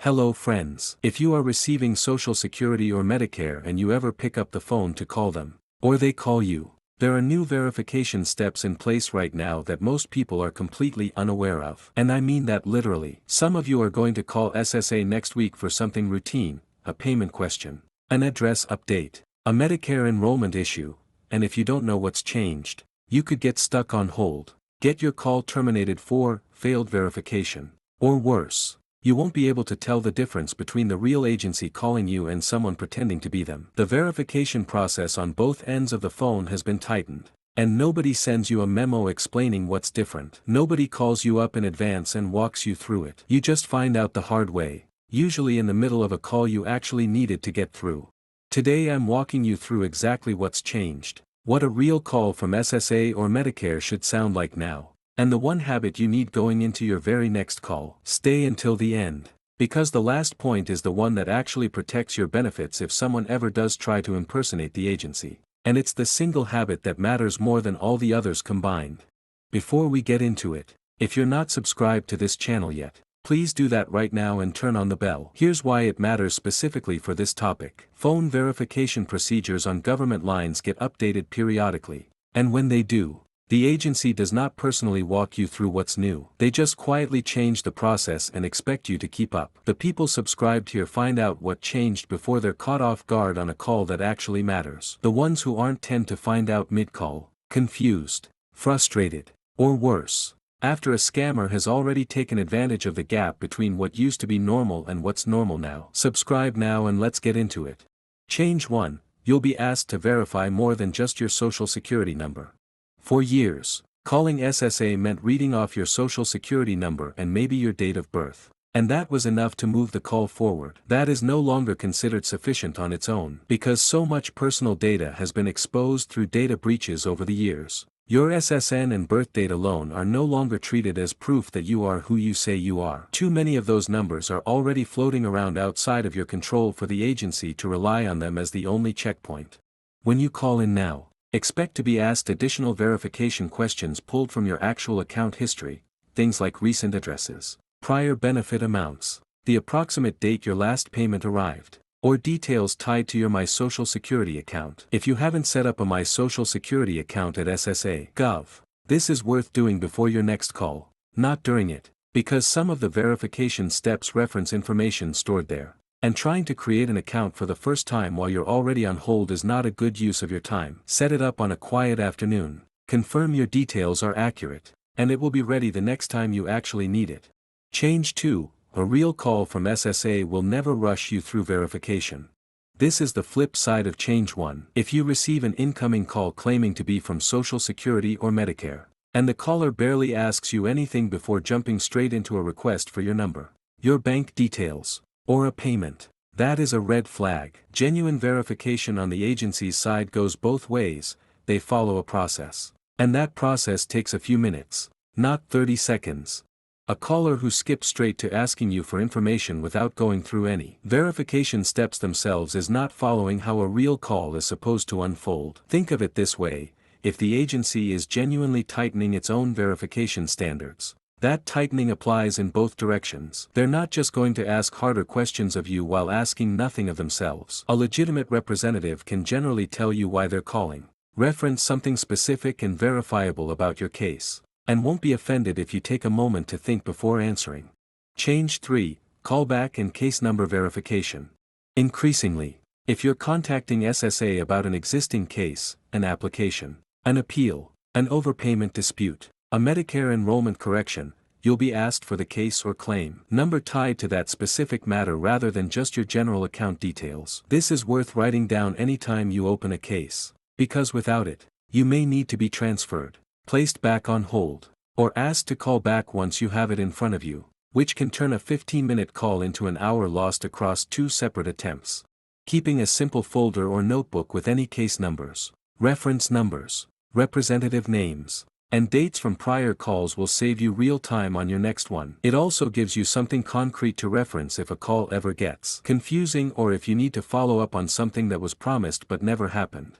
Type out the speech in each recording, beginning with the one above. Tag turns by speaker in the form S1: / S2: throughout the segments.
S1: Hello friends. If you are receiving Social Security or Medicare and you ever pick up the phone to call them, or they call you, there are new verification steps in place right now that most people are completely unaware of. And I mean that literally. Some of you are going to call SSA next week for something routine, a payment question, an address update, a Medicare enrollment issue, and if you don't know what's changed, you could get stuck on hold, get your call terminated for failed verification, or worse. You won't be able to tell the difference between the real agency calling you and someone pretending to be them. The verification process on both ends of the phone has been tightened, and nobody sends you a memo explaining what's different. Nobody calls you up in advance and walks you through it. You just find out the hard way, usually in the middle of a call you actually needed to get through. Today I'm walking you through exactly what's changed, what a real call from SSA or Medicare should sound like now, and the one habit you need going into your very next call. Stay until the end, because the last point is the one that actually protects your benefits if someone ever does try to impersonate the agency. And it's the single habit that matters more than all the others combined. Before we get into it, if you're not subscribed to this channel yet, please do that right now and turn on the bell. Here's why it matters specifically for this topic. Phone verification procedures on government lines get updated periodically, and when they do, the agency does not personally walk you through what's new. They just quietly change the process and expect you to keep up. The people subscribed here find out what changed before they're caught off guard on a call that actually matters. The ones who aren't tend to find out mid-call, confused, frustrated, or worse, after a scammer has already taken advantage of the gap between what used to be normal and what's normal now. Subscribe now and let's get into it. Change 1. You'll be asked to verify more than just your Social Security number. For years, calling SSA meant reading off your Social Security number and maybe your date of birth. And that was enough to move the call forward. That is no longer considered sufficient on its own, because so much personal data has been exposed through data breaches over the years. Your SSN and birth date alone are no longer treated as proof that you are who you say you are. Too many of those numbers are already floating around outside of your control for the agency to rely on them as the only checkpoint. When you call in now, expect to be asked additional verification questions pulled from your actual account history, things like recent addresses, prior benefit amounts, the approximate date your last payment arrived, or details tied to your My Social Security account. If you haven't set up a My Social Security account at SSA.gov, this is worth doing before your next call, not during it, because some of the verification steps reference information stored there. And trying to create an account for the first time while you're already on hold is not a good use of your time. Set it up on a quiet afternoon, confirm your details are accurate, and it will be ready the next time you actually need it. Change 2. A real call from SSA will never rush you through verification. This is the flip side of Change 1. If you receive an incoming call claiming to be from Social Security or Medicare, and the caller barely asks you anything before jumping straight into a request for your number, your bank details, or a payment, that is a red flag. Genuine verification on the agency's side goes both ways. They follow a process, and that process takes a few minutes, not 30 seconds. A caller who skips straight to asking you for information without going through any verification steps themselves is not following how a real call is supposed to unfold. Think of it this way: if the agency is genuinely tightening its own verification standards, that tightening applies in both directions. They're not just going to ask harder questions of you while asking nothing of themselves. A legitimate representative can generally tell you why they're calling, reference something specific and verifiable about your case, and won't be offended if you take a moment to think before answering. Change 3. Callback and case number verification. Increasingly, if you're contacting SSA about an existing case, an application, an appeal, an overpayment dispute, a Medicare enrollment correction, you'll be asked for the case or claim number tied to that specific matter rather than just your general account details. This is worth writing down anytime you open a case, because without it, you may need to be transferred, placed back on hold, or asked to call back once you have it in front of you, which can turn a 15-minute call into an hour lost across 2 separate attempts. Keeping a simple folder or notebook with any case numbers, reference numbers, representative names, and dates from prior calls will save you real time on your next one. It also gives you something concrete to reference if a call ever gets confusing or if you need to follow up on something that was promised but never happened.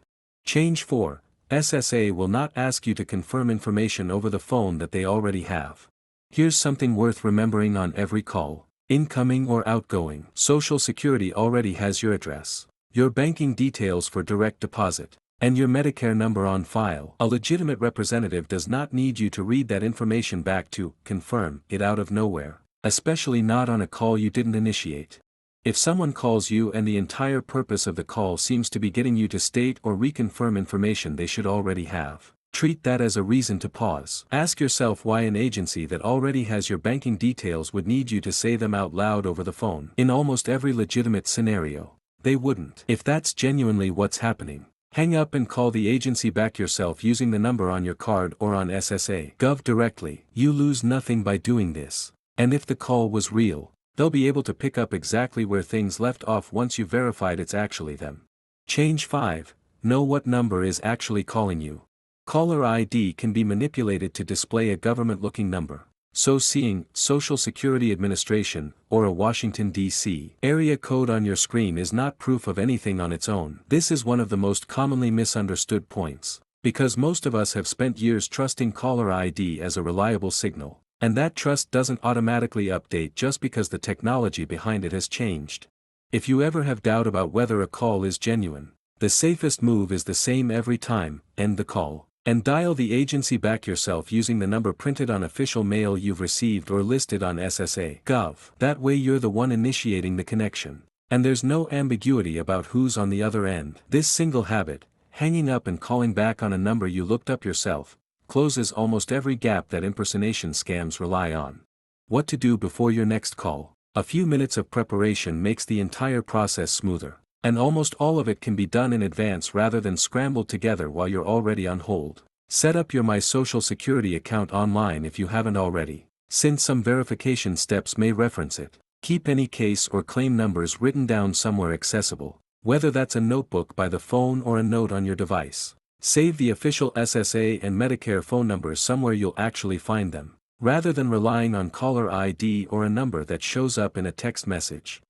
S1: Change 4. SSA will not ask you to confirm information over the phone that they already have. Here's something worth remembering on every call. Incoming or outgoing. Social Security already has your address, your banking details for direct deposit, and your Medicare number on file. A legitimate representative does not need you to read that information back to confirm it out of nowhere, especially not on a call you didn't initiate. If someone calls you and the entire purpose of the call seems to be getting you to state or reconfirm information they should already have, treat that as a reason to pause. Ask yourself why an agency that already has your banking details would need you to say them out loud over the phone. In almost every legitimate scenario, they wouldn't. If that's genuinely what's happening, hang up and call the agency back yourself using the number on your card or on SSA.gov directly. You lose nothing by doing this. And if the call was real, they'll be able to pick up exactly where things left off once you've verified it's actually them. Change 5. Know what number is actually calling you. Caller ID can be manipulated to display a government-looking number. So seeing Social Security Administration or a Washington, D.C. area code on your screen is not proof of anything on its own. This is one of the most commonly misunderstood points, because most of us have spent years trusting caller ID as a reliable signal, and that trust doesn't automatically update just because the technology behind it has changed. If you ever have doubt about whether a call is genuine, the safest move is the same every time: end the call and dial the agency back yourself using the number printed on official mail you've received or listed on SSA.gov. That way you're the one initiating the connection, and there's no ambiguity about who's on the other end. This single habit, hanging up and calling back on a number you looked up yourself, closes almost every gap that impersonation scams rely on. What to do before your next call? A few minutes of preparation makes the entire process smoother. And almost all of it can be done in advance rather than scrambled together while you're already on hold. Set up your My Social Security account online if you haven't already, since some verification steps may reference it. Keep any case or claim numbers written down somewhere accessible, whether that's a notebook by the phone or a note on your device. Save the official SSA and Medicare phone numbers somewhere you'll actually find them, rather than relying on caller ID or a number that shows up in a text message.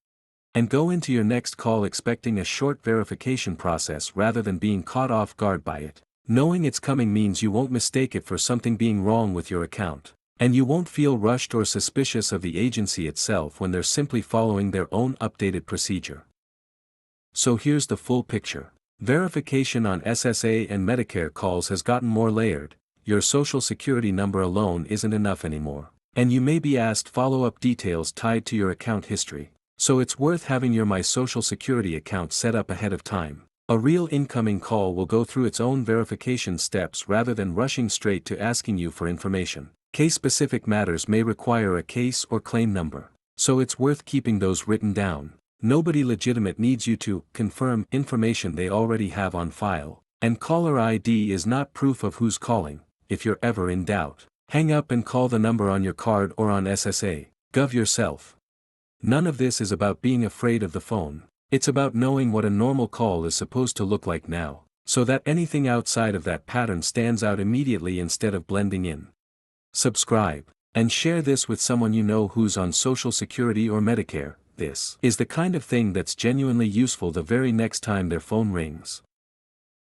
S1: And go into your next call expecting a short verification process rather than being caught off guard by it. Knowing it's coming means you won't mistake it for something being wrong with your account, and you won't feel rushed or suspicious of the agency itself when they're simply following their own updated procedure. So here's the full picture. Verification on SSA and Medicare calls has gotten more layered. Your Social Security number alone isn't enough anymore, and you may be asked follow-up details tied to your account history. So it's worth having your My Social Security account set up ahead of time. A real incoming call will go through its own verification steps rather than rushing straight to asking you for information. Case-specific matters may require a case or claim number, so it's worth keeping those written down. Nobody legitimate needs you to confirm information they already have on file, and caller ID is not proof of who's calling. If you're ever in doubt, hang up and call the number on your card or on SSA.gov yourself. None of this is about being afraid of the phone. It's about knowing what a normal call is supposed to look like now, so that anything outside of that pattern stands out immediately instead of blending in. Subscribe, and share this with someone you know who's on Social Security or Medicare. This is the kind of thing that's genuinely useful the very next time their phone rings.